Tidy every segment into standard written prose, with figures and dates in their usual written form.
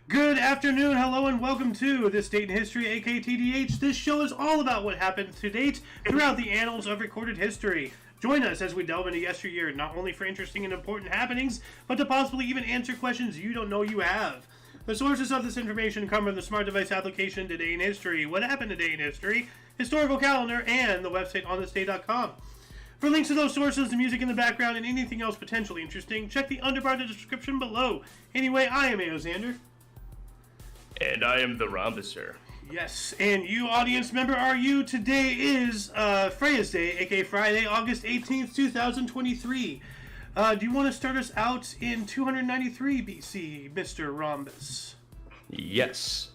Good afternoon, hello, and welcome to This Date in History, aka TDH. This show is all about what happened to date throughout the annals of recorded history. Join us as we delve into yesteryear, not only for interesting and important happenings, but to possibly even answer questions you don't know you have. The sources of this information come from the smart device application Today in History, What Happened Today in History, Historical Calendar, and the website onthisday.com. For links to those sources, the music in the background, and anything else potentially interesting, check the underbar of the description below. Anyway, I am Aoxander. And I am the Rhombusser. Yes, and you, audience member, are you? Today is Freya's Day, aka Friday, August 18th, 2023. Do you want to start us out in 293 BC, Mr. Rhombus? Yes.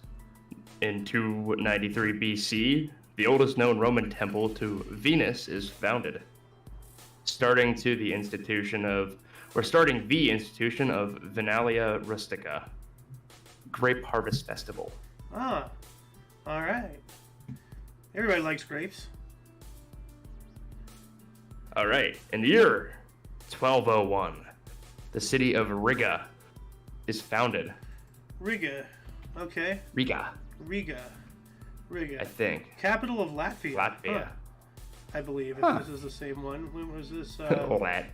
In 293 BC, the oldest known Roman temple to Venus is founded. Starting the institution of Vinalia Rustica, Grape Harvest Festival. Ah, all right. Everybody likes grapes. All right. In the year 1201, the city of Riga is founded. Riga. Okay. Riga. I think. Capital of Latvia. Latvia. Huh. I believe, if this is the same one. When was this? Latvia.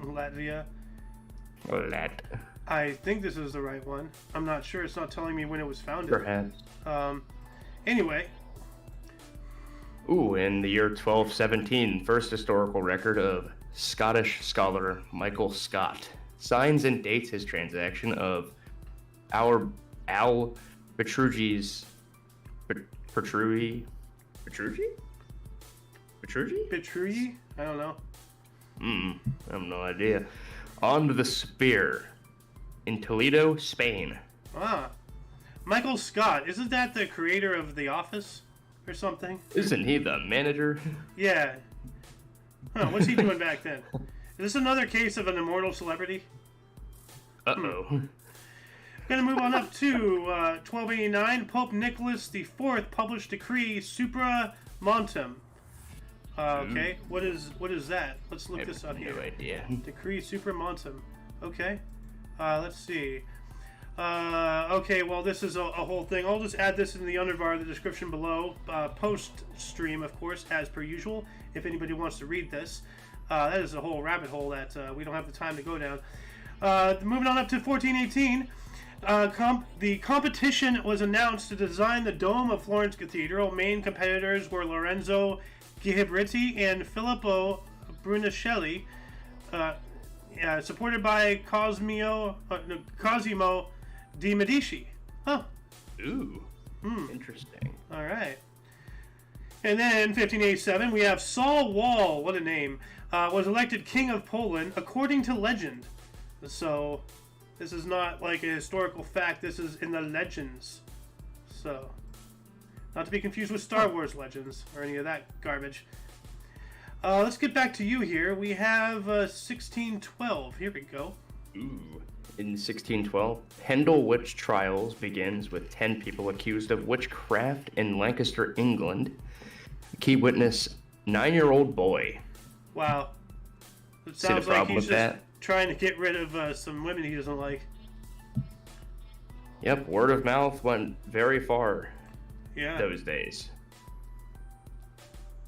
Latvia. Lat. I think this is the right one. I'm not sure. It's not telling me when it was founded. Perhaps. Anyway. Ooh, in the year 1217, first historical record of Scottish scholar Michael Scott signs and dates his transaction of Al Petrucci's Petrucci? I don't know. I have no idea. On the Spear in Toledo, Spain. Ah. Michael Scott. Isn't that the creator of The Office or something? Isn't he the manager? Yeah. Huh, what's he doing back then? Is this another case of an immortal celebrity? Uh-oh. Gonna move on up to 1289. Pope Nicholas IV published decree Supra Montem. Okay, what is that? Let's look this up here. No idea. Decree Supra Montem. Okay, let's see. Okay, well, this is a whole thing. I'll just add this in the underbar, the description below. Post stream, of course, as per usual. If anybody wants to read this, that is a whole rabbit hole that we don't have the time to go down. Moving on up to 1418. The competition was announced to design the dome of Florence Cathedral. Main competitors were Lorenzo Ghiberti and Filippo Brunelleschi, supported by Cosimo di Medici. Huh. Ooh. Interesting. All right. And then 1587, we have Saul Wall. What a name! Was elected king of Poland according to legend. So, this is not like a historical fact. This is in the legends. So, not to be confused with Star Wars legends or any of that garbage. Let's get back to you here. We have 1612. Here we go. Ooh. In 1612, Pendle witch trials begins with 10 people accused of witchcraft in Lancaster, England. Key witness, 9-year-old boy. Wow. It See the sounds like problem he's with just that? trying to get rid of some women he doesn't like. Yep, word of mouth went very far those days.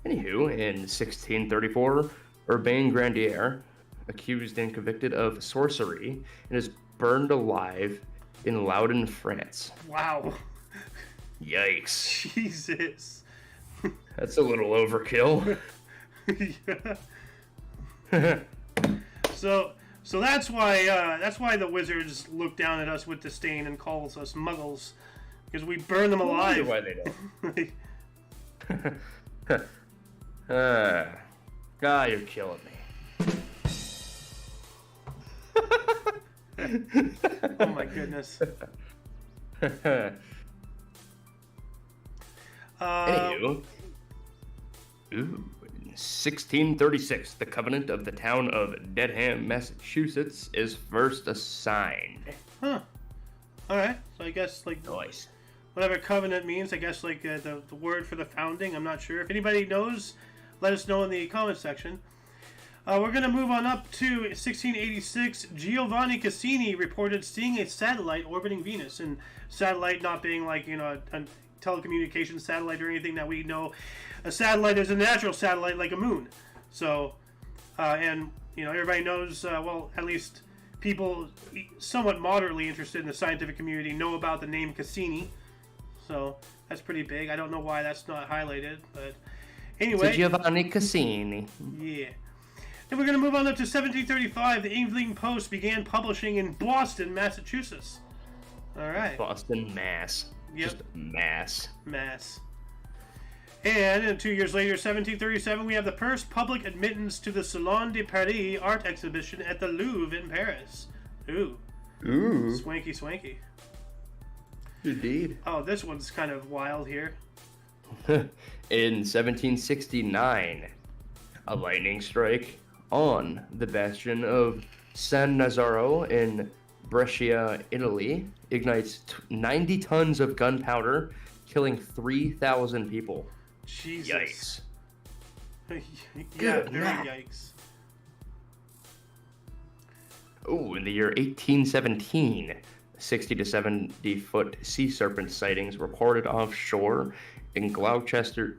Anywho, in 1634, Urbain Grandier, accused and convicted of sorcery, and is burned alive in Loudun, France. Wow. Yikes. Jesus. That's a little overkill. Yeah. So that's why the wizards look down at us with disdain and calls us muggles, because we burn them alive. Why they don't. God, you're killing me. Oh my goodness. Anywho, in 1636, the covenant of the town of Dedham, Massachusetts, is first assigned. Huh. All right. So I guess like Nice. whatever covenant means. I guess like the word for the founding. I'm not sure. If anybody knows, let us know in the comment section. We're going to move on up to 1686. Giovanni Cassini reported seeing a satellite orbiting Venus, and satellite not being like, a telecommunications satellite or anything that we know. A satellite is a natural satellite like a moon. So, and everybody knows, well, at least people somewhat moderately interested in the scientific community know about the name Cassini. So that's pretty big. I don't know why that's not highlighted, but anyway. So Giovanni Cassini. Yeah. Then we're going to move on up to 1735. The Evening Post began publishing in Boston, Massachusetts. All right. Boston, Mass. Yep. Just Mass. Mass. And 2 years later, 1737, we have the first public admittance to the Salon de Paris art exhibition at the Louvre in Paris. Ooh. Swanky, swanky. Indeed. Oh, this one's kind of wild here. In 1769, a lightning strike on the bastion of San Nazaro in Brescia, Italy, ignites 90 tons of gunpowder, killing 3,000 people. Jesus. Yikes. Yeah, very yikes. Oh, in the year 1817, 60 to 70 foot sea serpent sightings reported offshore in Gloucester,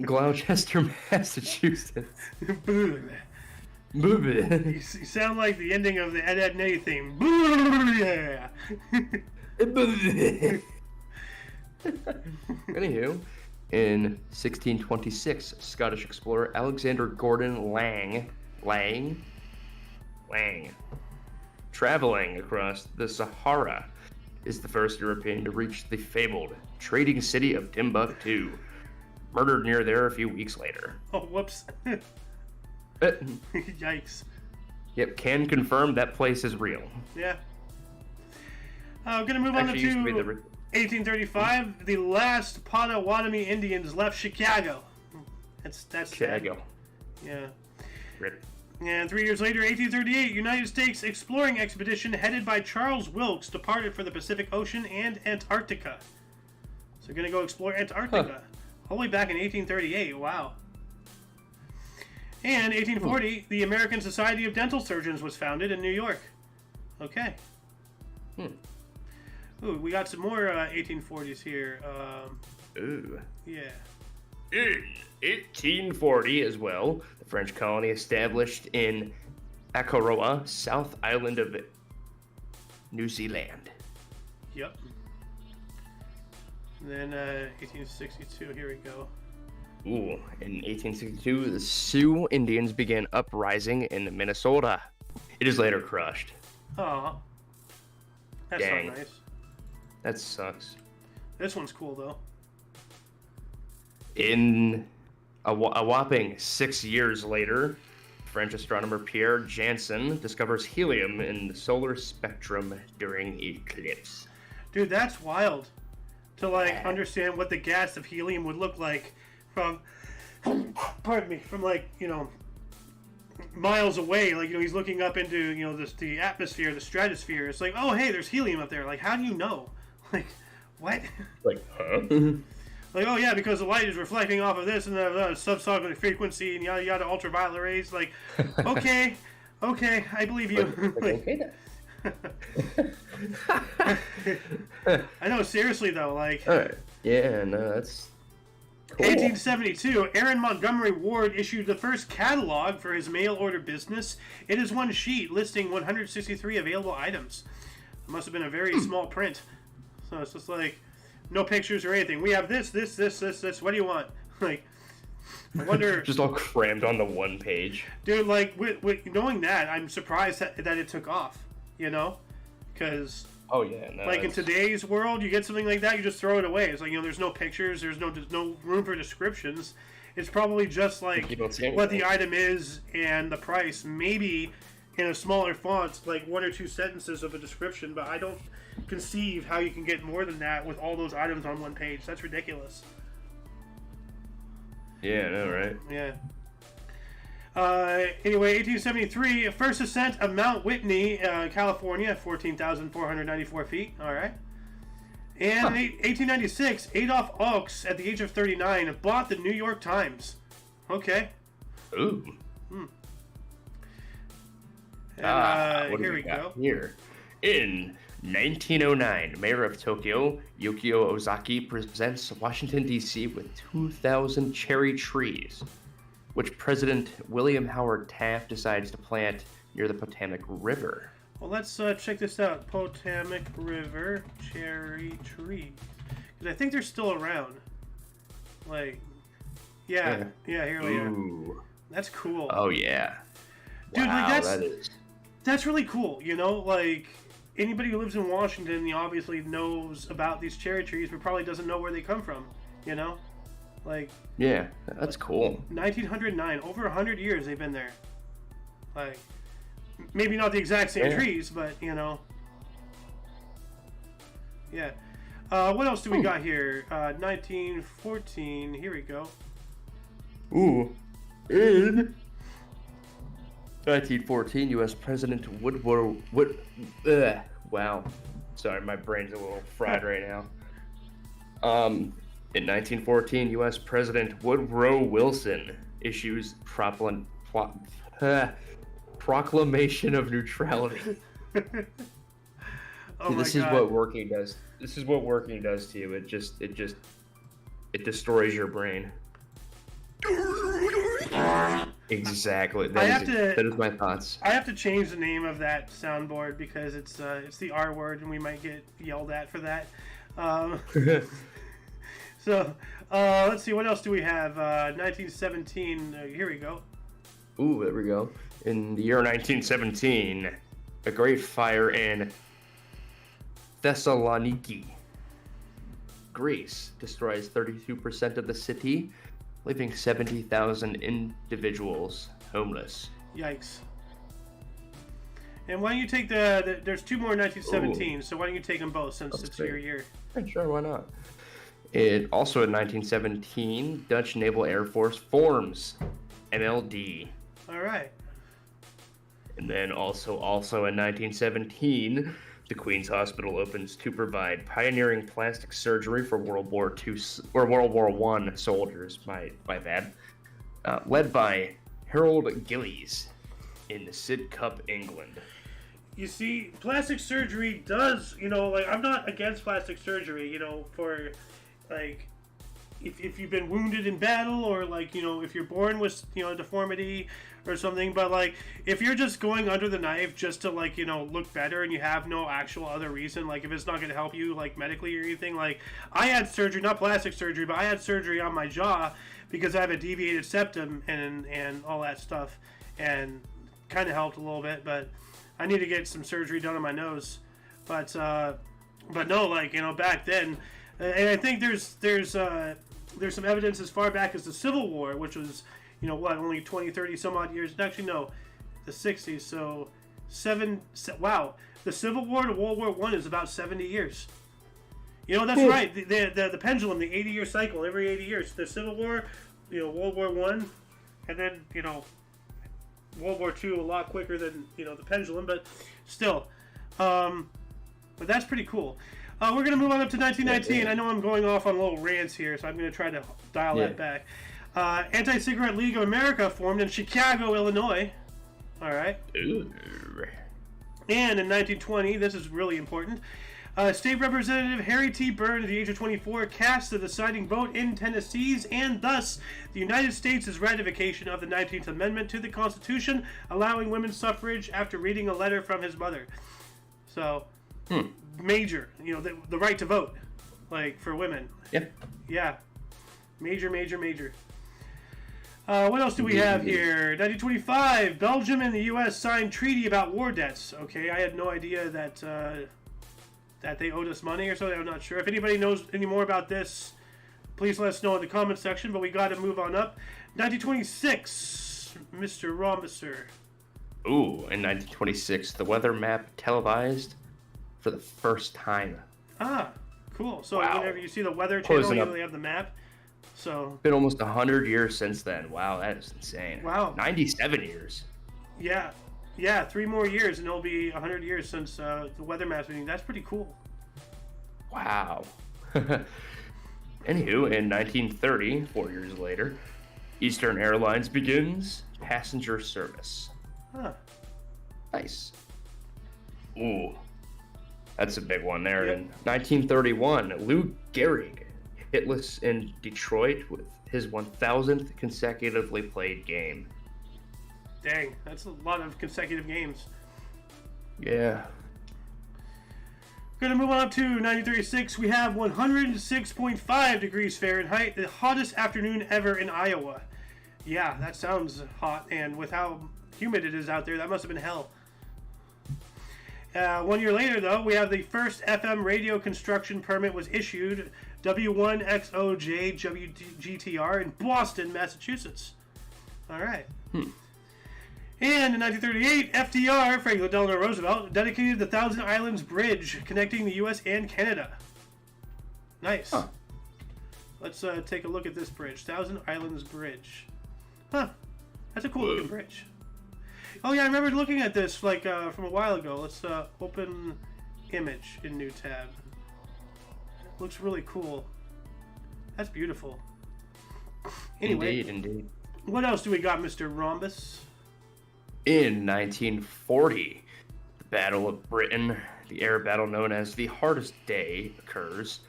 Gloucester, Massachusetts. You sound like the ending of the Ed, Edd n Eddy theme. Yeah. Anywho, in 1626, Scottish explorer Alexander Gordon Lang, traveling across the Sahara, is the first European to reach the fabled trading city of Timbuktu, murdered near there a few weeks later. Oh, whoops. Yikes. Yep, can confirm that place is real. Yeah. We're going to move on to 1835. The last Potawatomi Indians left Chicago. That's Chicago. Yeah. Rip. And 3 years later, 1838, United States exploring expedition headed by Charles Wilkes departed for the Pacific Ocean and Antarctica. So we're going to go explore Antarctica. All the way back in 1838. Wow. And 1840, the American Society of Dental Surgeons was founded in New York. Okay. Ooh, we got some more 1840s here. Ooh. Yeah. In 1840 as well, the French colony established in Akaroa, South Island of New Zealand. Yep. And then 1862, here we go. Ooh, in 1862, the Sioux Indians began uprising in Minnesota. It is later crushed. Aw. That's Dang. not nice. That sucks. This one's cool, though. In a whopping 6 years later, French astronomer Pierre Janssen discovers helium in the solar spectrum during eclipse. Dude, that's wild. To, understand what the gas of helium would look like from, pardon me, from, miles away. He's looking up into, the atmosphere, the stratosphere. It's like, oh, hey, there's helium up there. Like, how do you know? Like, what? Like, huh? Like, oh yeah, because the light is reflecting off of this and the subsonic frequency and yada yada, ultraviolet rays. Like, okay, I believe you. Okay then. I know, seriously though, like. All right. Yeah, no, that's. Cool. 1872, Aaron Montgomery Ward issued the first catalog for his mail order business. It is one sheet listing 163 available items. It must have been a very small print. So it's just like, no pictures or anything. We have this. What do you want? Like, I wonder. Just all crammed on the one page. Dude, like, with knowing that, I'm surprised that it took off, Because, oh, yeah. No, in today's world, you get something like that, you just throw it away. It's like, there's no pictures, there's no room for descriptions. It's probably just, like, what the item is and the price. Maybe in a smaller font, like one or two sentences of a description, but I don't conceive how you can get more than that with all those items on one page. That's ridiculous. Yeah, I know, right? Yeah. Anyway, 1873, first ascent of Mount Whitney, California, 14,494 feet. All right. And in 1896, Adolf Oaks, at the age of 39, bought the New York Times. Okay. Ooh. And, what do here we got go. Here. In 1909, Mayor of Tokyo, Yukio Ozaki, presents Washington, D.C. with 2,000 cherry trees, which President William Howard Taft decides to plant near the Potomac River. Well, let's check this out. Potomac River cherry trees. Because I think they're still around. Like, yeah, here we are. That's cool. Oh, yeah. Dude, wow, like, that's really cool, you know? Like, anybody who lives in Washington obviously knows about these cherry trees, but probably doesn't know where they come from, you know? Like... Yeah, that's cool. 1909, over 100 years they've been there. Like, maybe not the exact same trees, but, you know. Yeah. What else do we got here? 1914, here we go. Ooh. In 1914, U.S. President wow. Sorry, my brain's a little fried right now. In 1914, U.S. President Woodrow Wilson issues proclamation of neutrality. Oh this is what working does. This is what working does to you. It destroys your brain. Exactly. That is my thoughts. I have to change the name of that soundboard because it's the R word and we might get yelled at for that. So let's see, what else do we have? 1917. Here we go. Ooh, there we go. In the year 1917, a great fire in Thessaloniki, Greece, destroys 32% of the city, leaving 70,000 individuals homeless. Yikes. And why don't you take there's two more in 1917, so why don't you take them both since it's your year? Sure, why not? Also in 1917, Dutch Naval Air Force forms NLD. All right. And then also in 1917, the Queen's Hospital opens to provide pioneering plastic surgery for World War I soldiers. My bad. Led by Harold Gillies in Sidcup, England. You see, plastic surgery does, like, I'm not against plastic surgery, for, like, if you've been wounded in battle or, like, if you're born with, a deformity or something, but, like, if you're just going under the knife just to, like, look better and you have no actual other reason, like, if it's not going to help you, like, medically or anything, like, I had surgery, not plastic surgery, but I had surgery on my jaw because I have a deviated septum and all that stuff, and kind of helped a little bit, but I need to get some surgery done on my nose, but no, like, back then, and I think there's some evidence as far back as the Civil War, which was, only 20, 30 some odd years, actually no, the 60s, so wow, the Civil War to World War I is about 70 years. That's right, the pendulum, the 80-year cycle, every 80 years, the Civil War, World War I, and then, World War II a lot quicker than, the pendulum, but still. But that's pretty cool. We're going to move on up to 1919. I know I'm going off on little rants here, so I'm going to try to dial that back. Anti-Cigarette League of America formed in Chicago, Illinois. All right. Ooh. And in 1920, this is really important, State Representative Harry T. Byrne, at the age of 24, cast the deciding vote in Tennessee's and thus the United States' ratification of the 19th Amendment to the Constitution, allowing women's suffrage after reading a letter from his mother. So, major, the right to vote, like, for women. Yep. Yeah. Major, major, major. What else do we have here? 1925, Belgium and the U.S. signed treaty about war debts. Okay, I had no idea that they owed us money or something. I'm not sure. If anybody knows any more about this, please let us know in the comment section, but we got to move on up. 1926, Mr. Rombiser. Ooh, in 1926, the weather map televised for the first time. Ah, cool. So whenever you see the weather Closing channel, you up. usually have the map. So Been almost 100 years since then. Wow, that is insane. Wow. 97 years. Yeah, 3 more years and it'll be 100 years since the weather map's meeting. That's pretty cool. Wow. Anywho, in 1930, 4 years later, Eastern Airlines begins passenger service. Huh. Nice. Ooh, that's a big one there. Yep. In 1931, Lou Gehrig hitless in Detroit with his 1,000th consecutively played game. Dang, that's a lot of consecutive games. Yeah. Going to move on up to 1936. We have 106.5 degrees Fahrenheit, the hottest afternoon ever in Iowa. Yeah, that sounds hot, and with how humid it is out there, that must have been hell. 1 year later, though, we have the first FM radio construction permit was issued, W1XOJ WGTR in Boston, Massachusetts. All right. And in 1938, FDR, Franklin Delano Roosevelt, dedicated the Thousand Islands Bridge connecting the U.S. and Canada. Nice. Huh. Let's take a look at this bridge. Thousand Islands Bridge. Huh. That's a cool looking bridge. Oh yeah, I remember looking at this like from a while ago. Let's open image in new tab. Looks really cool. That's beautiful. Anyway, Indeed. what else do we got, Mr. Rhombus? In 1940, the Battle of Britain, the air battle known as the Hardest Day, occurs.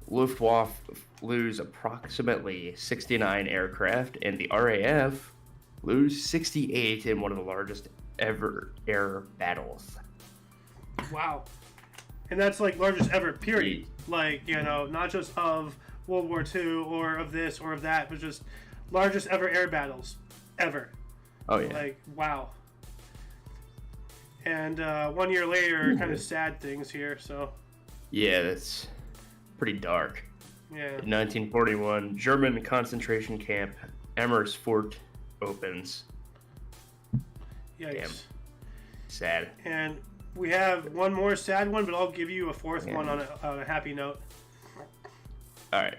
Luftwaffe lose approximately 69 aircraft, and the RAF lose 68 in one of the largest ever air battles. Wow. And that's like largest ever, period. Like, you know, not just of World War II or of this or of that, but just largest ever air battles. Ever. Oh, yeah. Like, wow. And 1 year later, kind of sad things here, so. Yeah, that's pretty dark. Yeah. In 1941, German concentration camp Amersfoort opens. Yikes. Damn. Sad. And we have one more sad one, but I'll give you a fourth one on a happy note. All right.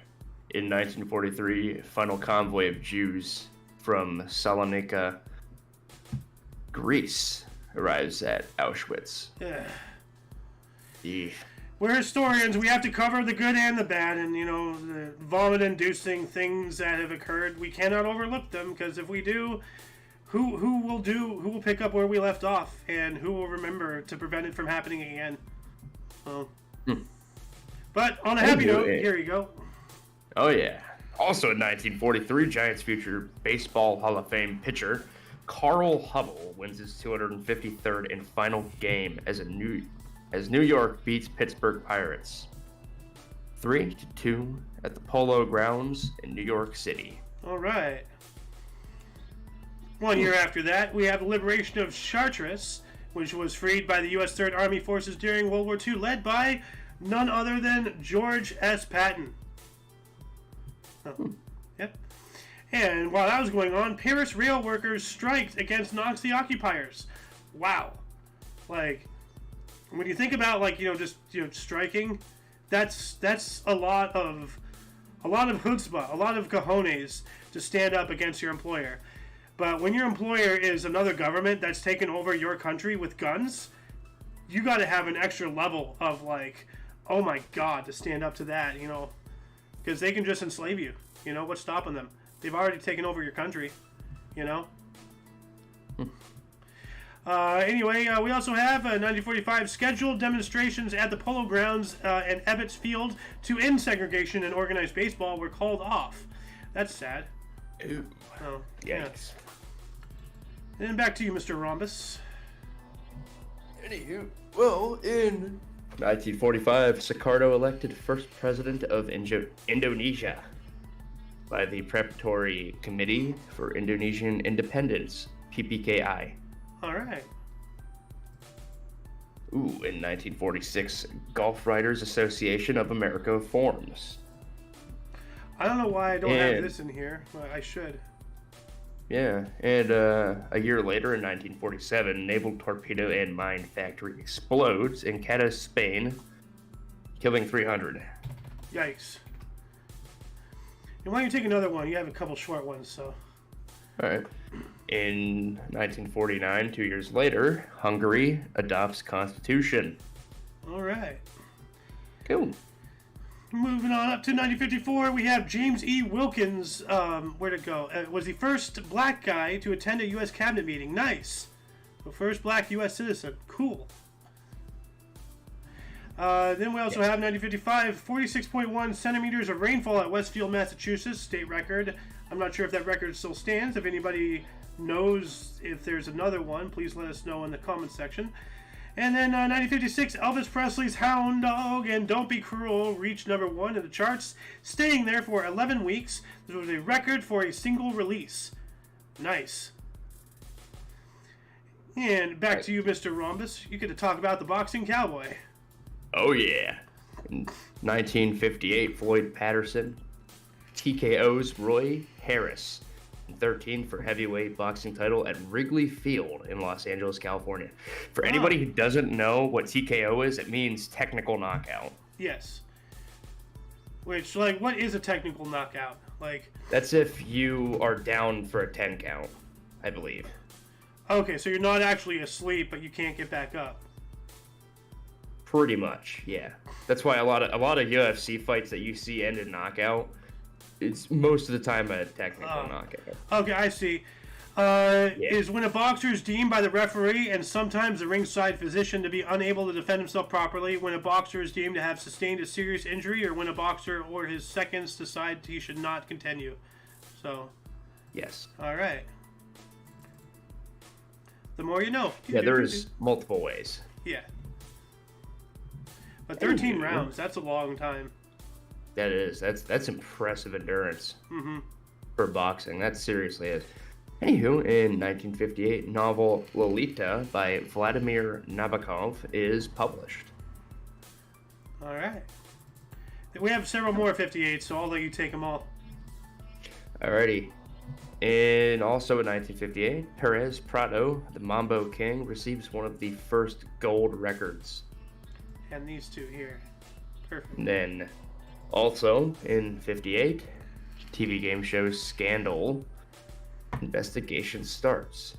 In 1943, final convoy of Jews from Salonika, Greece, arrives at Auschwitz. Yeah. We're historians. We have to cover the good and the bad, and you know the vomit-inducing things that have occurred. We cannot overlook them because if we do, who will pick up where we left off, and who will remember to prevent it from happening again? Well, but on a happy note, here you go. Oh yeah. Also in 1943, Giants future Baseball Hall of Fame pitcher Carl Hubble wins his 253rd and final game as New York beats Pittsburgh Pirates 3-2 at the Polo Grounds in New York City. All right. 1 year after that, we have the liberation of Chartres, which was freed by the U.S. Third Army forces during World War II, led by none other than George S. Patton. Oh, yep. And while that was going on, Paris rail workers striked against Nazi occupiers. Wow. Like, when you think about just striking, that's a lot of chutzpah, a lot of cojones to stand up against your employer. But when your employer is another government that's taken over your country with guns, you got to have an extra level of like, oh my God, to stand up to that, because they can just enslave you. What's stopping them? They've already taken over your country, Anyway, we also have 1945 scheduled demonstrations at the Polo Grounds and Ebbets Field to end segregation and organized baseball were called off. That's sad. Ooh. Oh, Yikes. yeah. And then back to you, Mr. Rhombus. Anywho, well, in 1945, Sukarno elected first president of Indonesia by the Preparatory Committee for Indonesian Independence, PPKI. All right. Ooh, in 1946, Golf Writers Association of America forms. I don't know why I don't have this in here, but I should. Yeah, and a year later, in 1947, naval torpedo and mine factory explodes in Cadiz, Spain, killing 300. Yikes. And why don't you take another one? You have a couple short ones, so. All right. In 1949, 2 years later, Hungary adopts constitution. All right. Cool. Moving on up to 1954, we have James E. Wilkins. Where'd it go? Was the first black guy to attend a U.S. cabinet meeting. Nice. The first black U.S. citizen. Cool. Then we also have 1955, 46.1 centimeters of rainfall at Westfield, Massachusetts. State record. I'm not sure if that record still stands. If anybody knows if there's another one, please let us know in the comments section. And then 1956, Elvis Presley's Hound Dog and Don't Be Cruel reached #1 in the charts, staying there for 11 weeks. This was a record for a single release. Nice. And back to you, Mr. Rhombus. You get to talk about the boxing cowboy. Oh, yeah. In 1958, Floyd Patterson TKO's Roy Harris. 13 for heavyweight boxing title at Wrigley Field in Los Angeles, California. For anybody who doesn't know what TKO is, it means technical knockout. Yes. Which, like, what is a technical knockout? Like, that's if you are down for a 10 count, I believe. Okay, so you're not actually asleep, but you can't get back up. Pretty much, yeah. That's why a lot of UFC fights that you see end in knockout, it's most of the time a technical knockout. Okay, I see. Is when a boxer is deemed by the referee and sometimes the ringside physician to be unable to defend himself properly, when a boxer is deemed to have sustained a serious injury, or when a boxer or his seconds decide he should not continue. So. Yes. All right. The more you know. Yeah, there's multiple ways. Yeah. But 13 rounds, that's a long time. That is. That's impressive endurance for boxing. That seriously is. Anywho, in 1958, novel Lolita by Vladimir Nabokov is published. All right. We have several more 58s, so I'll let you take them all. Alrighty. And also in 1958, Perez Prado, the Mambo King, receives one of the first gold records. And these two here. Perfect. And then, also in 58, TV game show Scandal investigation starts.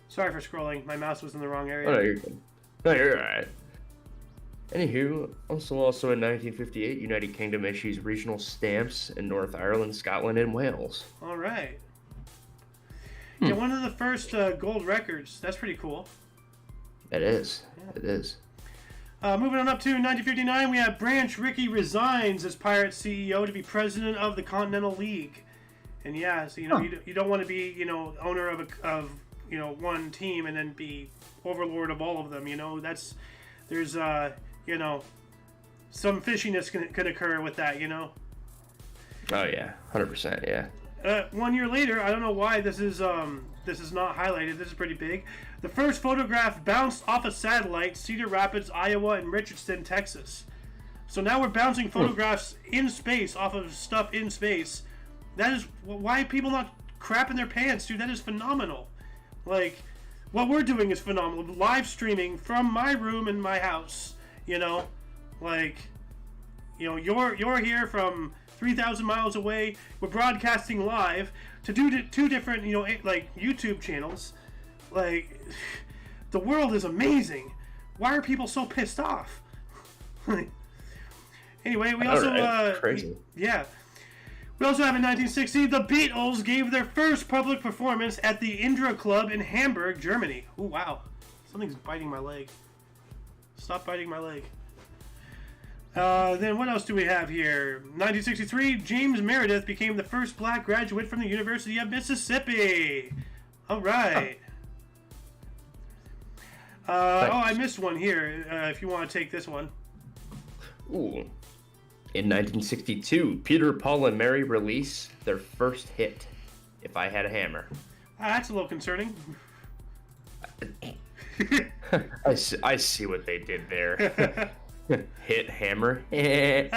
Sorry for scrolling. My mouse was in the wrong area. Oh, no, you're good. No, you're alright. Anywho, also in 1958, United Kingdom issues regional stamps in North Ireland, Scotland, and Wales. All right. Yeah, one of the first gold records. That's pretty cool. It is. Yeah. It is. Moving on up to 1959, we have Branch Rickey resigns as Pirates CEO to be president of the Continental League. And yeah, so you don't want to be owner of one team and then be overlord of all of them. There's some fishiness can occur with that. Oh yeah, 100%. Yeah. 1 year later, I don't know why this is not highlighted. This is pretty big. The first photograph bounced off a satellite, Cedar Rapids, Iowa, and Richardson, Texas. So now we're bouncing photographs in space off of stuff in space. That is why people not crapping their pants, dude. That is phenomenal. Like, what we're doing is phenomenal. Live streaming from my room in my house. You're here from 3,000 miles away. We're broadcasting live to two different, YouTube channels. Like, the world is amazing. Why are people so pissed off? Anyway, we also crazy. Yeah. We also have in 1960, the Beatles gave their first public performance at the Indra Club in Hamburg, Germany. Oh wow, something's biting my leg. Stop biting my leg. Then what else do we have here? 1963, James Meredith became the first black graduate from the University of Mississippi. All right. I missed one here. If you want to take this one. Ooh. In 1962, Peter, Paul, and Mary release their first hit, If I Had a Hammer. That's a little concerning. I see what they did there. Hit hammer. Did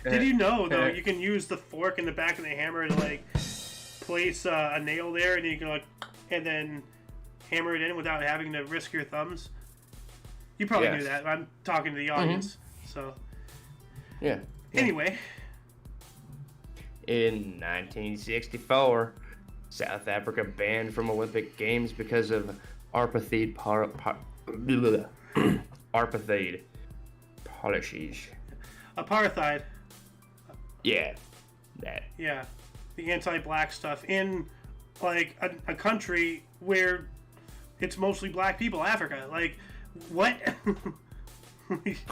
you know, though, you can use the fork in the back of the hammer to, place a nail there, and you can, and then hammer it in without having to risk your thumbs? You probably knew that. I'm talking to the audience, so... Yeah. Anyway. In 1964, South Africa banned from Olympic Games because of apartheid. policies. Apartheid. Yeah, that. Yeah, the anti-black stuff in like a country where it's mostly black people, Africa. Like, what?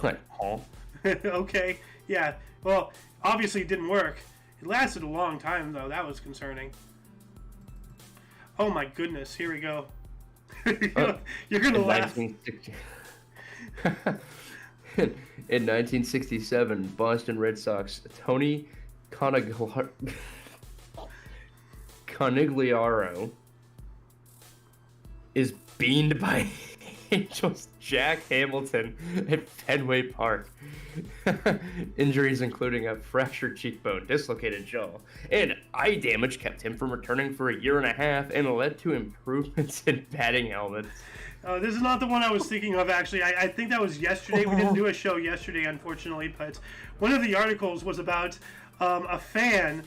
Like, huh? Okay, yeah. Well, obviously it didn't work. It lasted a long time, though. That was concerning. Oh my goodness! Here we go. You're gonna laugh. In 1967, Boston Red Sox Tony Conigliaro is beamed by Angels Jack Hamilton at Fenway Park. Injuries including a fractured cheekbone, dislocated jaw, and eye damage kept him from returning for a year and a half and led to improvements in batting helmets. This is not the one I was thinking of, actually. I think that was yesterday. We didn't do a show yesterday, unfortunately, but one of the articles was about a fan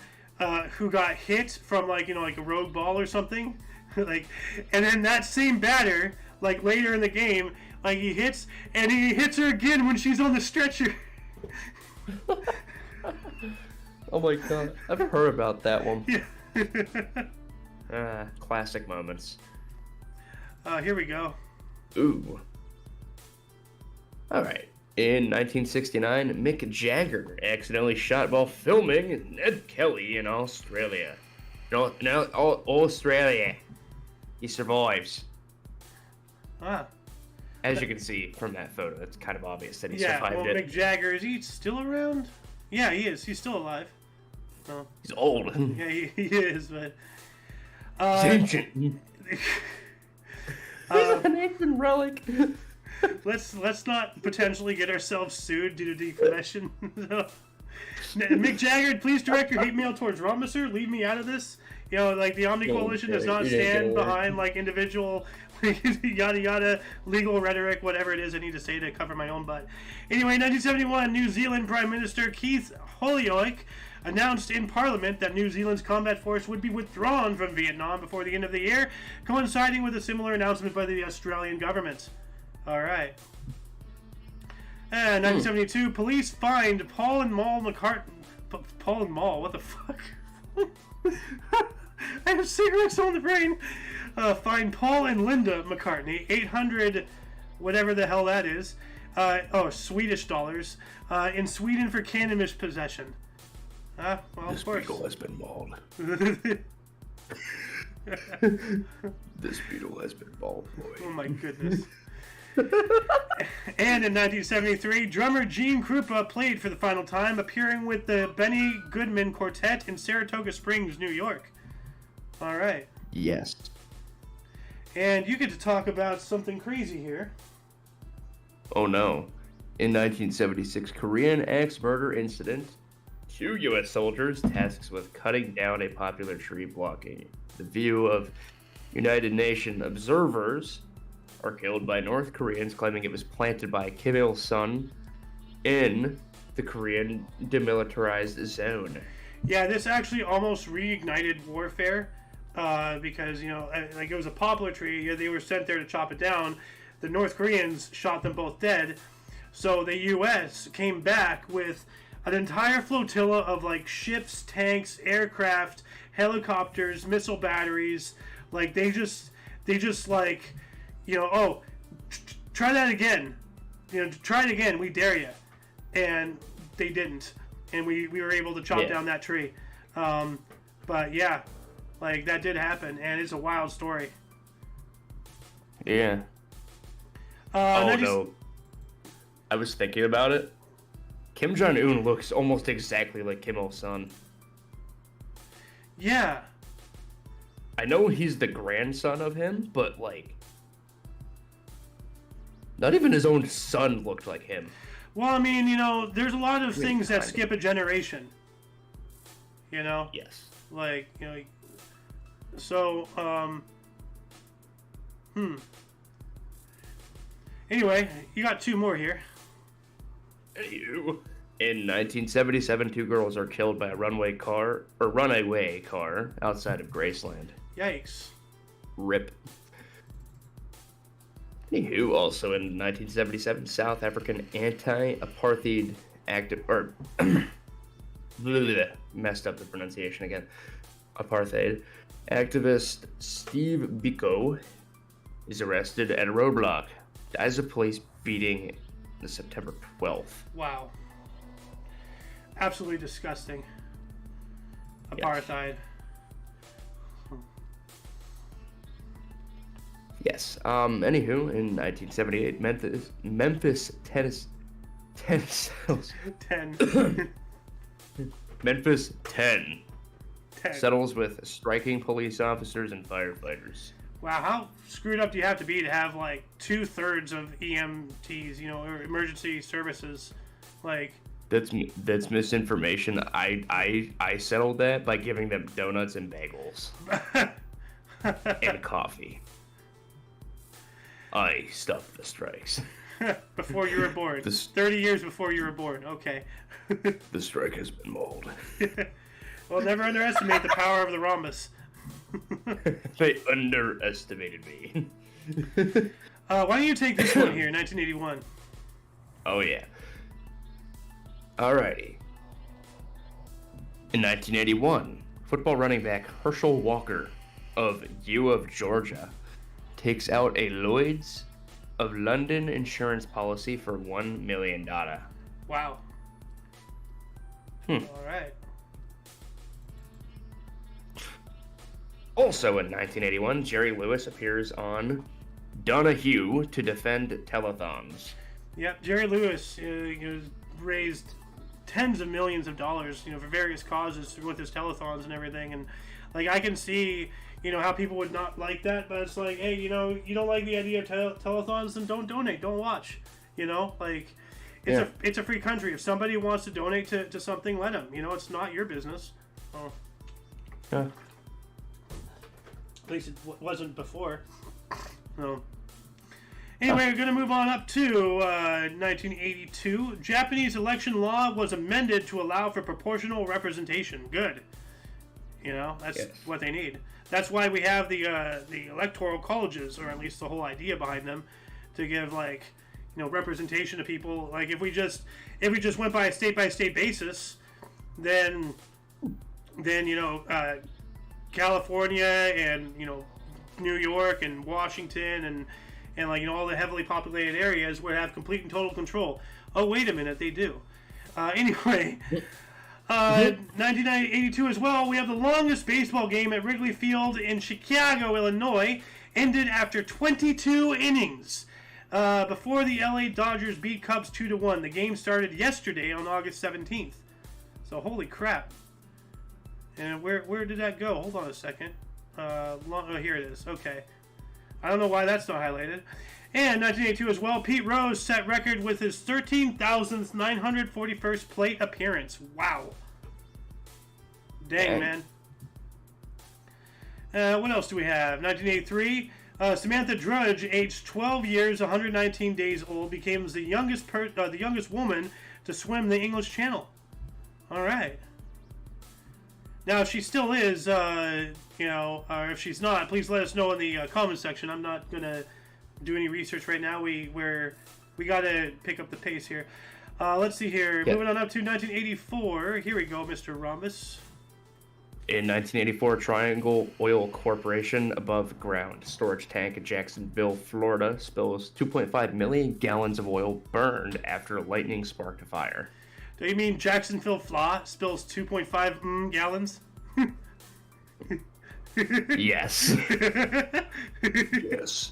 who got hit from, like a rogue ball or something. And then that same batter, like, later in the game, like, he hits her again when she's on the stretcher. Oh my god, I've heard about that one. Yeah. Classic moments. Here we go. Ooh. Alright. In 1969, Mick Jagger accidentally shot while filming Ned Kelly in Australia. No, Australia. He survives. Ah. As you can see from that photo, it's kind of obvious that he survived it. Mick Jagger, is he still around? Yeah, he is. He's still alive. No. He's old. Yeah, he is, but... He's ancient. He's an ancient relic. Let's not potentially get ourselves sued due to defamation. Mick Jagger, please direct your hate mail towards Romisser. Leave me out of this. Like the Omni Coalition does not stand behind like individual yada yada legal rhetoric, whatever it is I need to say to cover my own butt. Anyway, 1971, New Zealand Prime Minister Keith Holyoake announced in Parliament that New Zealand's combat force would be withdrawn from Vietnam before the end of the year, coinciding with a similar announcement by the Australian government. All right. And 1972, police fined Paul and Mall McCartney. Paul and Mall, what the fuck? I have cigarettes on the brain. Fined Paul and Linda McCartney 800, whatever the hell that is. Swedish dollars. In Sweden for cannabis possession. Well, this of course. beetle has been mauled. This beetle has been mauled, boy. Oh my goodness. And in 1973, drummer Gene Krupa played for the final time, appearing with the Benny Goodman Quartet in Saratoga Springs, New York. All right. Yes. And you get to talk about something crazy here. Oh no. In 1976 Korean axe murder incident, 2 U.S. soldiers tasked with cutting down a popular tree blocking the view of United Nations observers are killed by North Koreans claiming it was planted by Kim Il-sung in the Korean demilitarized zone. Yeah, this actually almost reignited warfare because, it was a poplar tree. They were sent there to chop it down. The North Koreans shot them both dead. So the U.S. came back with an entire flotilla of, ships, tanks, aircraft, helicopters, missile batteries. They just try that again. Try it again. We dare you. And they didn't. And we were able to chop down that tree. But yeah, that did happen. And it's a wild story. Yeah. No. I was thinking about it. Kim Jong-un looks almost exactly like Kim Il-sung. Yeah. I know he's the grandson of him, but not even his own son looked like him. Well, there's a lot of things that skip a generation. Yes. Anyway, you got 2 more here. In 1977, 2 girls are killed by a runaway car outside of Graceland. Yikes. Rip. Anywho, also in 1977, South African anti-apartheid active or messed up the pronunciation again. Apartheid activist Steve Biko is arrested at a roadblock. Dies of police beating on September 12th. Wow. Absolutely disgusting. Apartheid. Yes. Anywho, in 1978, Memphis, Tennessee. 10. Memphis 10 10. settles with striking police officers and firefighters. Wow, how screwed up do you have to be to have like 2/3 of EMTs, or emergency services, like? That's misinformation. I settled that by giving them donuts and bagels and coffee. I stopped the strikes. Before you were born. 30 years before you were born. Okay. The strike has been mauled. Well, never underestimate the power of the rhombus. They underestimated me. Why don't you take this one here, 1981? Oh, yeah. Alrighty. In 1981, football running back Herschel Walker of U of Georgia takes out a Lloyd's of London insurance policy for $1 million. Wow. All right. Also in 1981, Jerry Lewis appears on Donahue to defend telethons. Yep, Jerry Lewis raised tens of millions of dollars, for various causes with his telethons and everything. And like I can see, how people would not like that, but it's like, hey, you don't like the idea of telethons, then don't donate, don't watch. It's a free country. If somebody wants to donate to something, let them. It's not your business. Oh. Yeah. At least it wasn't before. No. Anyway, we're going to move on up to 1982. Japanese election law was amended to allow for proportional representation. Good. That's what they need. That's why we have the electoral colleges, or at least the whole idea behind them, to give representation to people. Like if we just went by a state basis, then California and New York and Washington and all the heavily populated areas would have complete and total control. Oh, wait a minute, they do. Anyway, 1982 as well, we have the longest baseball game at Wrigley Field in Chicago, Illinois, ended after 22 innings. Before the LA Dodgers beat Cubs 2-1. The game started yesterday on August 17th. So holy crap. And where did that go? Hold on a second. Here it is. Okay. I don't know why that's not highlighted. And 1982 as well, Pete Rose set record with his 13,941st plate appearance. Wow. Dang, man. What else do we have? 1983, Samantha Drudge, aged 12 years, 119 days old, became the youngest woman to swim the English Channel. All right. Now, if she still is, or if she's not, please let us know in the comment section. I'm not gonna do any research right now. We gotta pick up the pace here. Let's see here. Moving on up to 1984. Here we go, Mr. Rhombus. In 1984, Triangle Oil Corporation above ground storage tank in Jacksonville, Florida, spills 2.5 million gallons of oil burned after lightning sparked a fire. Do you mean Jacksonville Flaw spills 2.5 gallons? Yes. Yes.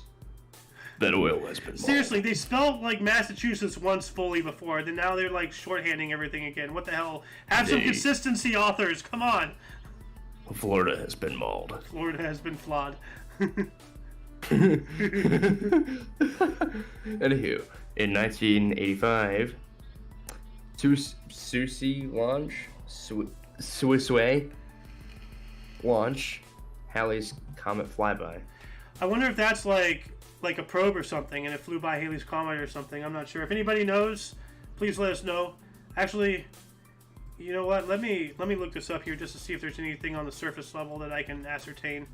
That oil has been mauled. Seriously, they spelled like Massachusetts once fully before, then now they're like shorthanding everything again. What the hell? Have some consistency, authors. Come on. Florida has been mauled. Florida has been flawed. Anywho, in 1985, Susi launch, Suisway launch, Halley's Comet flyby. I wonder if that's like a probe or something, and it flew by Halley's Comet or something. I'm not sure. If anybody knows, please let us know. Actually, you know what? Let me look this up here just to see if there's anything on the surface level that I can ascertain.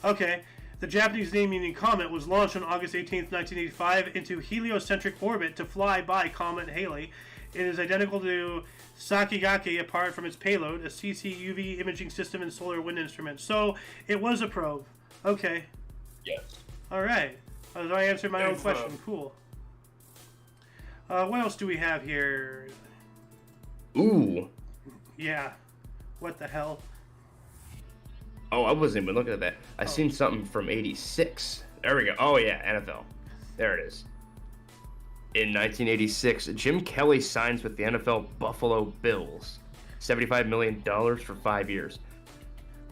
Okay, The Japanese name meaning comet was launched on August 18th, 1985 into heliocentric orbit to fly by Comet Halley. It is identical to Sakigake apart from its payload, a CCUV imaging system and solar wind instrument. So it was a probe. Okay. Yes. All right. I answered my own question. Cool. What else do we have here? Ooh. Yeah. What the hell? Oh, I wasn't even looking at that. I seen something from '86. There we go. Oh yeah, NFL. There it is. In 1986, Jim Kelly signs with the NFL Buffalo Bills, $75 million for 5 years.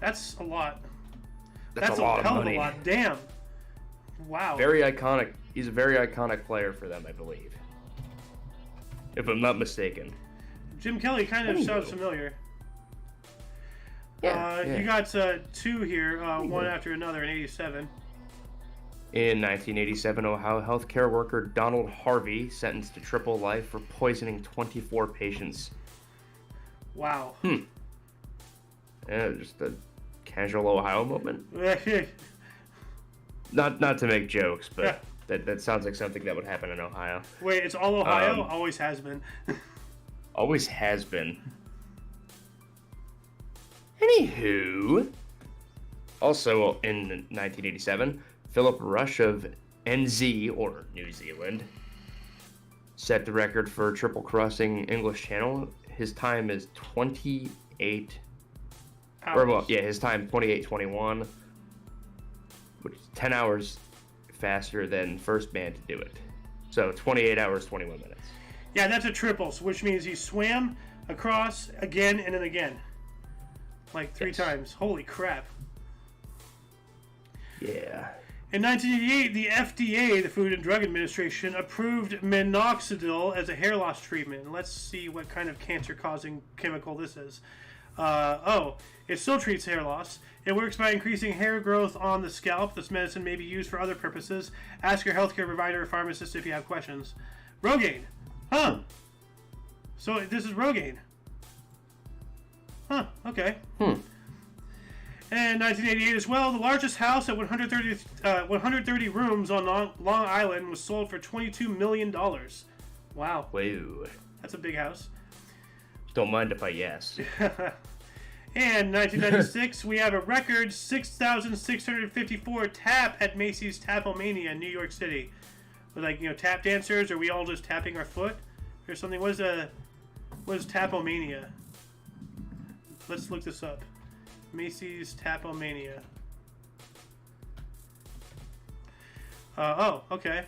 That's a lot. That's a lot of money. Of a lot. Damn. Wow. Very iconic. He's a very iconic player for them, I believe. If I'm not mistaken. Jim Kelly kind of sounds familiar. Yeah, You got two here, one after another in '87. In 1987, Ohio healthcare worker Donald Harvey sentenced to triple life for poisoning 24 patients. Wow. Yeah, just a casual Ohio moment. Not to make jokes, but that sounds like something that would happen in Ohio. Wait, it's all Ohio? Always has been. Always has been. Anywho, also in 1987, Philip Rush of NZ, or New Zealand, set the record for triple crossing English Channel. His time is 28. His time 28:21, which is 10 hours faster than first man to do it. So 28 hours, 21 minutes. Yeah, that's a triple, which means he swam across again and then again. Like 3 times. Holy crap. Yeah. In 1988, the FDA, the Food and Drug Administration, approved minoxidil as a hair loss treatment. Let's see what kind of cancer-causing chemical this is. It still treats hair loss. It works by increasing hair growth on the scalp. This medicine may be used for other purposes. Ask your healthcare provider or pharmacist if you have questions. Rogaine. Huh. So this is Rogaine. Huh, okay. And 1988 as well, the largest house at 130 rooms on Long Island was sold for $22 million. Wow. Whoa. That's a big house. Don't mind if I yes. And 1996, we have a record 6,654 tap at Macy's Tapomania in New York City. With tap dancers, or we all just tapping our foot or something. What is Tapomania? Let's look this up. Macy's Tapomania. Okay.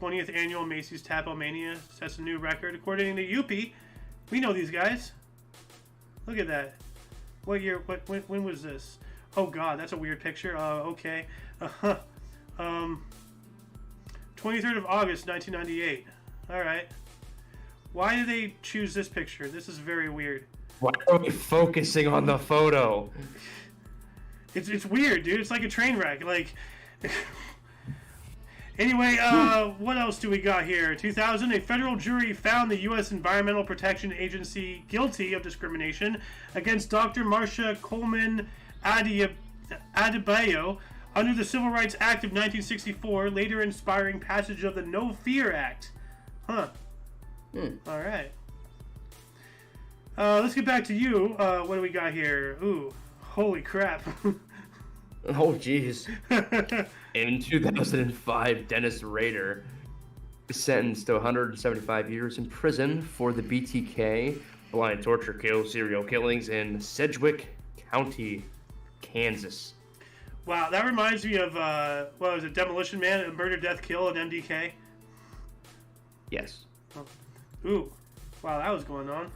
20th annual Macy's Tapomania sets a new record. According to Youppi, we know these guys. Look at that. What year? When was this? Oh God, that's a weird picture. Okay. 23rd of August, 1998. All right. Why did they choose this picture? This is very weird. Why are we focusing on the photo? It's weird, dude. It's like a train wreck. Anyway, what else do we got here? 2000, a federal jury found the U.S. Environmental Protection Agency guilty of discrimination against Dr. Marcia Coleman Adebayo under the Civil Rights Act of 1964, later inspiring passage of the No Fear Act. Huh. All right. Let's get back to you. What do we got here? Ooh, holy crap. Oh, jeez. In 2005, Dennis Rader sentenced to 175 years in prison for the BTK, blind torture, kill, serial killings in Sedgwick County, Kansas. Wow, that reminds me of, what was it, Demolition Man, a Murder, Death, Kill, and MDK? Yes. Oh. Ooh, wow, that was going on.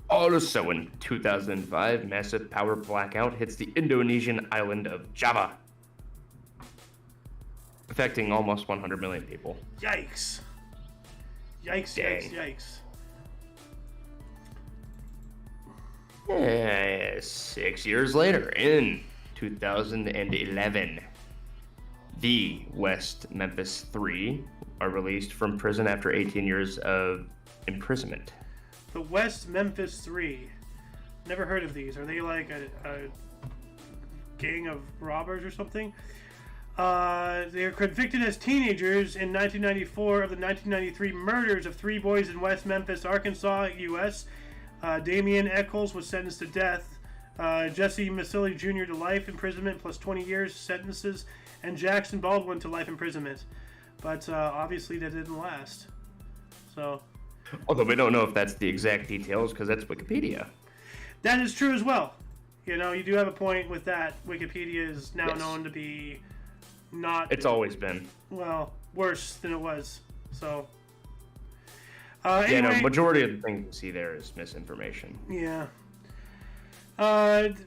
Also in 2005, massive power blackout hits the Indonesian island of Java, affecting almost 100 million people. Yikes. Yikes, Dang. Yikes. 6 years later, in 2011, the West Memphis Three are released from prison after 18 years of imprisonment. The West Memphis Three. Never heard of these. Are they like a gang of robbers or something. They were convicted as teenagers in 1994 of the 1993 murders of 3 boys in West Memphis, Arkansas, U.S. Damian Eccles was sentenced to death. Jesse Masilli Jr. to life imprisonment plus 20 years sentences, and Jackson Baldwin to life imprisonment. But obviously that didn't last. So, although we don't know if that's the exact details because that's Wikipedia. That is true as well. You know, you do have a point with that. Wikipedia is now known to be not... It's always been. Well, worse than it was. So... anyway, majority of the things you see there is misinformation. Yeah.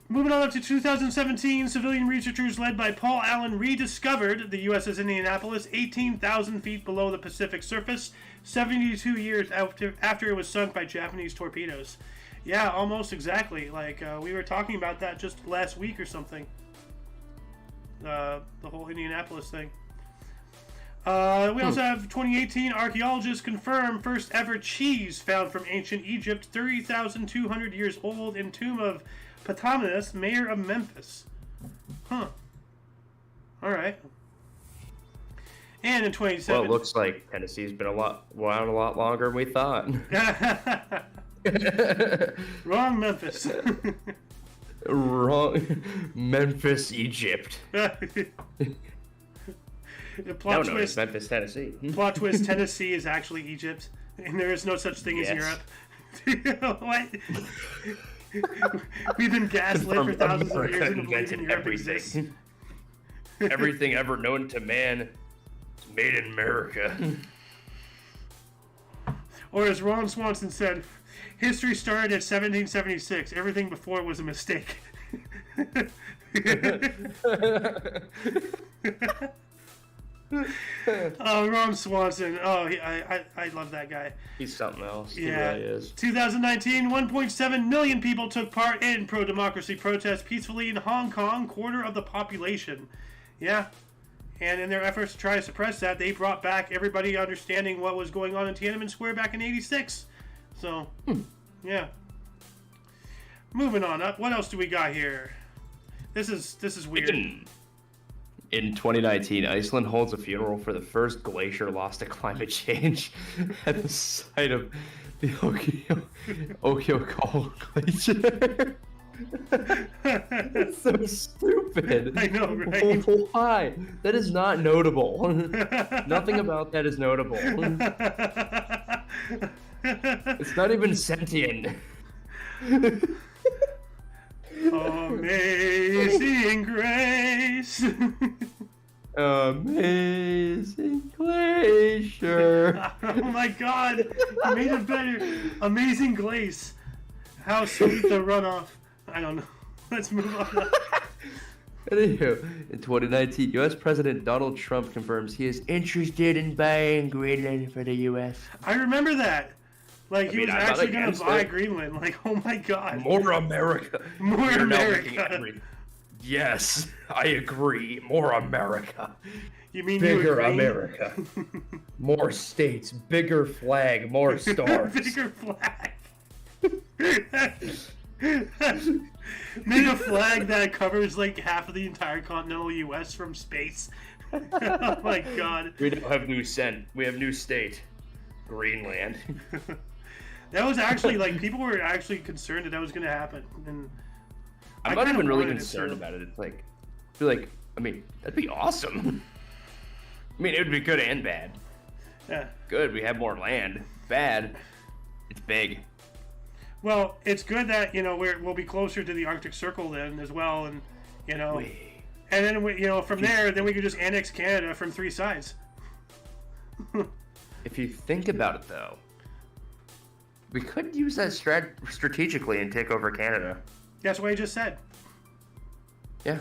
Moving on up to 2017, civilian researchers led by Paul Allen rediscovered the USS Indianapolis 18,000 feet below the Pacific surface, 72 years after it was sunk by Japanese torpedoes. Yeah, almost exactly. Like, we were talking about that just last week or something. The whole Indianapolis thing. We also have 2018 archaeologists confirm first ever cheese found from ancient Egypt, 30,200 years old, in tomb of Ptolemaeus, mayor of Memphis. Huh. All right. And in 2017... Well, it looks like Tennessee's been around a lot longer than we thought. Wrong Memphis. Wrong. Memphis, Egypt. Plot twist, Memphis, Tennessee. Plot twist, Tennessee is actually Egypt, and there is no such thing as Europe. What? We've been gaslit for thousands of years into believing Europe exists. Everything ever known to man is made in America. Or as Ron Swanson said, history started at 1776. Everything before was a mistake. Oh, Ron Swanson. Oh, I love that guy. He's something else. Yeah. He really is. 2019, 1.7 million people took part in pro-democracy protests peacefully in Hong Kong, quarter of the population. Yeah. And in their efforts to try to suppress that, they brought back everybody understanding what was going on in Tiananmen Square back in 86. So, yeah. Moving on up. What else do we got here? This is weird. In 2019, Iceland holds a funeral for the first glacier lost to climate change at the site of the Okiokol Glacier. That's so stupid. I know, right? Why? That is not notable. Nothing about that is notable. It's not even sentient. Amazing Grace. Amazing Glacier. Oh my God! You made it better. Amazing Glace. How sweet the runoff. I don't know. Let's move on. Anywho, in 2019, U.S. President Donald Trump confirms he is interested in buying Greenland for the U.S. I remember that. Like, he was I'm not actually going to against buy it. Greenland. Like, oh my God. More America. More You're now America. making every- Yes, I agree. More America. You mean Bigger you agree? America. More states. Bigger flag. More stars. Bigger flag. Make a flag that covers like half of the entire continental U.S. from space. Oh my God. We don't have new scent. We have new state. Greenland. That was actually like people were actually concerned that was going to happen, and I'm not kinda even really wanted it concerned to. about it. It's like, I feel like, I mean, that'd be awesome. I mean, it would be good and bad. Yeah. Good, we have more land. Bad, it's big. Well, it's good that we'll be closer to the Arctic Circle then as well, and and then from there, then we could just annex Canada from 3 sides. If you think about it, though, we could use that strategically and take over Canada. That's what I just said. Yeah,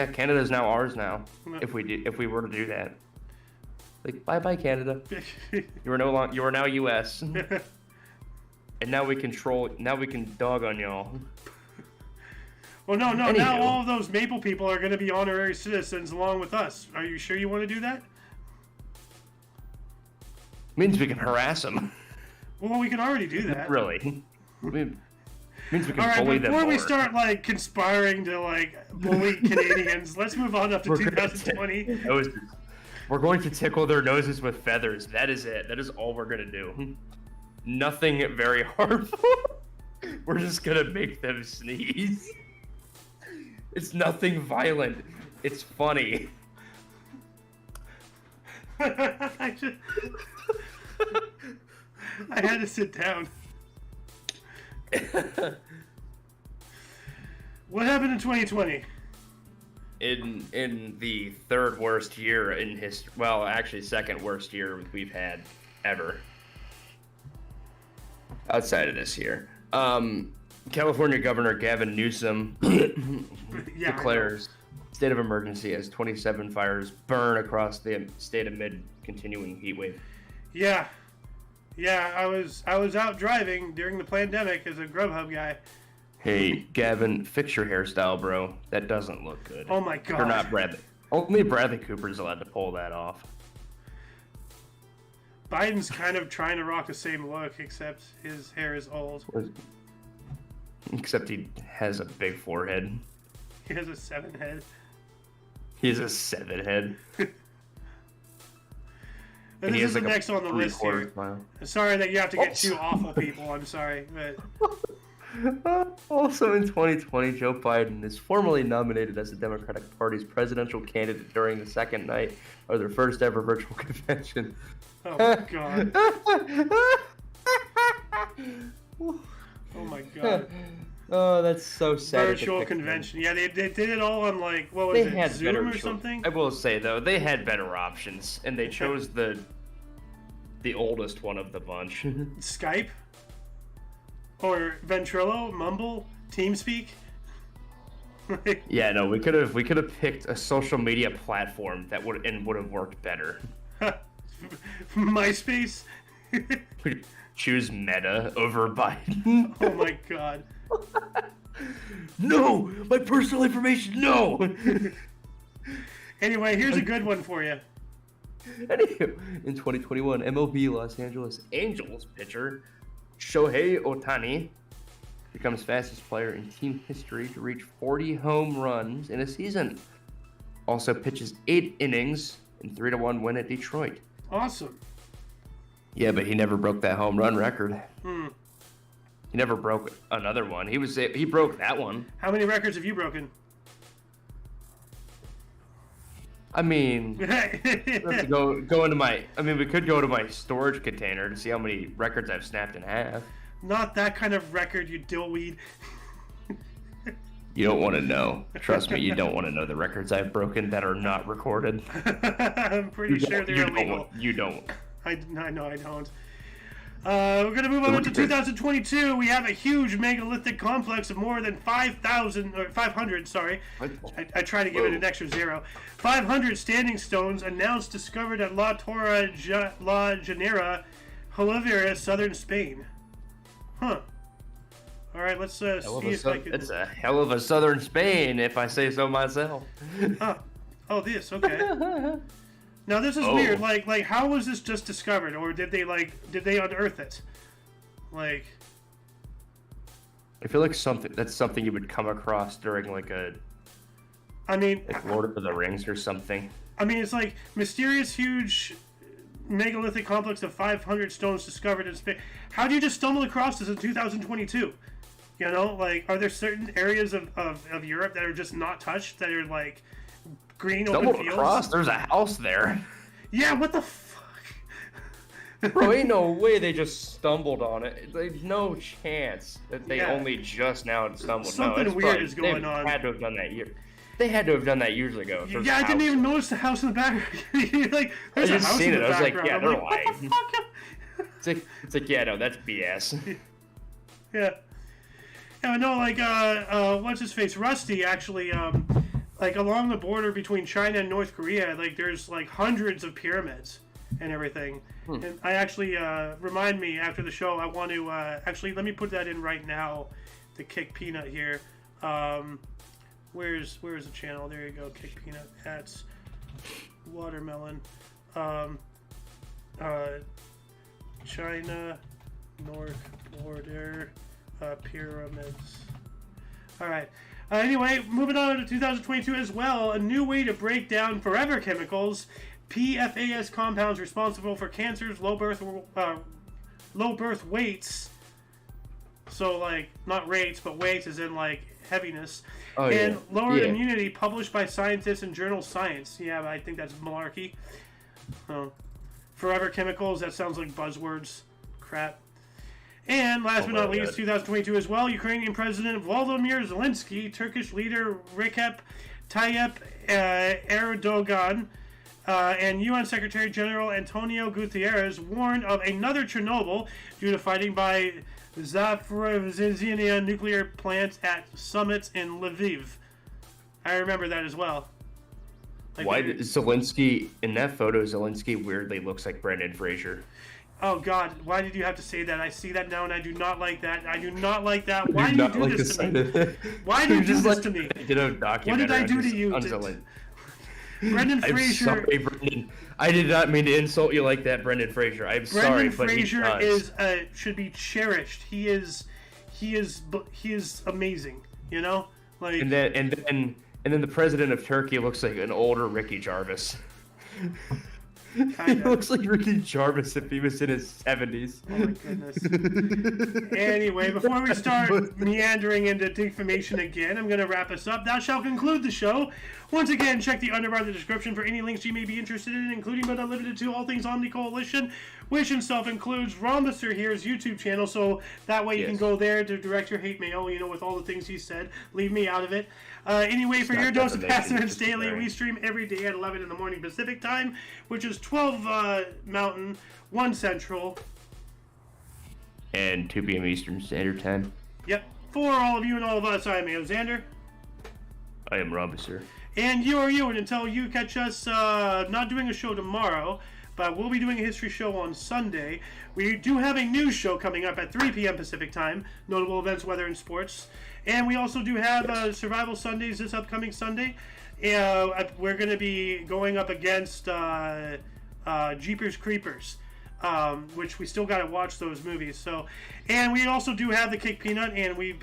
Canada is now ours now. If we were to do that, like bye Canada, you are now U.S. And now we control. Now we can dog on y'all. Well, no. Anywho. Now all of those Maple people are going to be honorary citizens along with us. Are you sure you want to do that? Means we can harass them. Well, we can already do that. Really? I mean, Means we can All right, bully them before we more. start like conspiring to like bully Canadians, let's move on up to 2020. We're going to tickle their noses with feathers. That is it. That is all we're gonna do. Nothing very harmful. We're just gonna make them sneeze. It's nothing violent. It's funny. I had to sit down. What happened in 2020? In the third worst year in history, well, actually second worst year we've had ever. Outside of this year. California Governor Gavin Newsom declares state of emergency as 27 fires burn across the state amid continuing heat wave. Yeah, I was out driving during the pandemic as a Grubhub guy. Hey, Gavin, fix your hairstyle, bro. That doesn't look good. Oh my god. You're not Bradley. Only Bradley Cooper's allowed to pull that off. Biden's kind of trying to rock the same look, except his hair is old. Except he has a big forehead. He has a 7 head. He has a 7 head. And this is the next on the list here. Smile. Sorry that you have to get two awful people. I'm sorry, but also in 2020, Joe Biden is formally nominated as the Democratic Party's presidential candidate during the second night of their first ever virtual convention. oh my god. Oh my god. Oh, that's so sad. Virtual convention. Yeah, they did it all on like, what was it, Zoom or something? I will say though, they had better options, and they chose the oldest one of the bunch. Skype? Or Ventrilo? Mumble? TeamSpeak? Yeah, no, we could have picked a social media platform that would have worked better. MySpace? Choose Meta over Biden. Oh my god. No! My personal information, no! Anyway, here's a good one for you. Anywho, in 2021, MLB Los Angeles Angels pitcher Shohei Ohtani becomes fastest player in team history to reach 40 home runs in a season. Also pitches 8 innings in 3-1 win at Detroit. Awesome. Yeah, but he never broke that home run record. He never broke another one. He broke that one. How many records have you broken? I mean, we have to go into my. I mean, we could go to my storage container to see how many records I've snapped in half. Not that kind of record, you dillweed. You don't want to know. Trust me, you don't want to know the records I've broken that are not recorded. I'm pretty sure they're illegal. You don't. I know I don't. We're going to move on to 2022. We have a huge megalithic complex of more than 500, sorry. I try to give it an extra 0. 500 standing stones announced discovered at La Torre La Genera, Holivera, southern Spain. Huh. All right, let's see if I can... It's a hell of a southern Spain, if I say so myself. Oh, this, okay. Now this is weird. Like how was this just discovered, or did they unearth it? Like, I feel like that's something you would come across during like Lord of the Rings or something. I mean, it's like mysterious, huge, megalithic complex of 500 stones discovered in Spain. How do you just stumble across this in 2022? You know, like, are there certain areas of Europe that are just not touched, that are like green open fields? Across, there's a house there. Yeah, what the fuck? Bro, ain't no way they just stumbled on it. There's no chance that they only just now stumbled. Something weird is going on. They had to have done that year. They had to have done that years ago. Yeah, I didn't even notice the house in the back. Like, there's a house in the background. I was like, yeah, they're lying. What the fuck? It's like, yeah, no, that's BS. Yeah. Yeah, no, like, what's his face? Rusty, actually, like, along the border between China and North Korea, like, there's, like, hundreds of pyramids and everything. And I actually, remind me, after the show, I want to, actually, let me put that in right now, to Kick Peanut here. Where's the channel? There you go, Kick Peanut. That's Watermelon. China, North border. pyramids. All right. Anyway, moving on to 2022 as well. A new way to break down forever chemicals. PFAS compounds responsible for cancers, low birth weights. So, like, not rates, but weights as in, like, heaviness. Oh, and yeah. lowered Yeah. immunity, published by scientists in journal Science. Yeah, I think that's malarkey. Forever chemicals, that sounds like buzzwords. Crap. And last but not least, 2022 as well, Ukrainian President Volodymyr Zelensky, Turkish leader Recep Tayyip Erdogan, and UN Secretary General Antonio Guterres warned of another Chernobyl due to fighting by Zaporizhzhia nuclear plant at summits in Lviv. I remember that as well. Like Why did Zelensky, in that photo, Zelensky weirdly looks like Brendan Fraser. Oh God! Why did you have to say that? I see that now, and I do not like that. I do not like that. Why do you do this to me? Why do you do this to me? What did I do to you? Brendan Fraser. I'm sorry, Brendan. I did not mean to insult you like that, Brendan Fraser. I'm sorry, but Fraser is should be cherished. He is amazing. You know, like. And then the president of Turkey looks like an older Ricky Jarvis. He looks like Ricky Jarvis if he was in his 70s. Oh my goodness. Anyway, before we start meandering into defamation again, I'm going to wrap us up. That shall conclude the show. Once again, check the underbar of the description for any links you may be interested in, including but not limited to all things Omni Coalition, which in self includes Rhombus here's YouTube channel, so that way you can go there to direct your hate mail, you know, with all the things he said. Leave me out of it. Anyway, for your dose of Pacifist Daily, we stream every day at 11 in the morning Pacific time, which is 12 Mountain, 1 Central. And 2 p.m. Eastern Standard Time. Yep. For all of you and all of us, I am Alexander. I am Robinson. And you are you, and until you catch us not doing a show tomorrow, but we'll be doing a history show on Sunday. We do have a news show coming up at 3 p.m. Pacific time, notable events, weather, and sports. And we also do have Survival Sundays this upcoming Sunday. We're going to be going up against Jeepers Creepers, which we still got to watch those movies. So, and we also do have the Kick Peanut, and we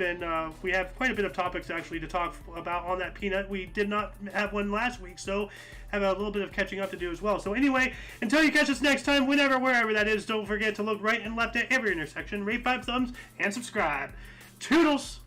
have quite a bit of topics actually to talk about on that peanut. We did not have one last week, so have a little bit of catching up to do as well. So anyway, until you catch us next time, whenever, wherever that is, don't forget to look right and left at every intersection, rate 5 thumbs, and subscribe. Toodles!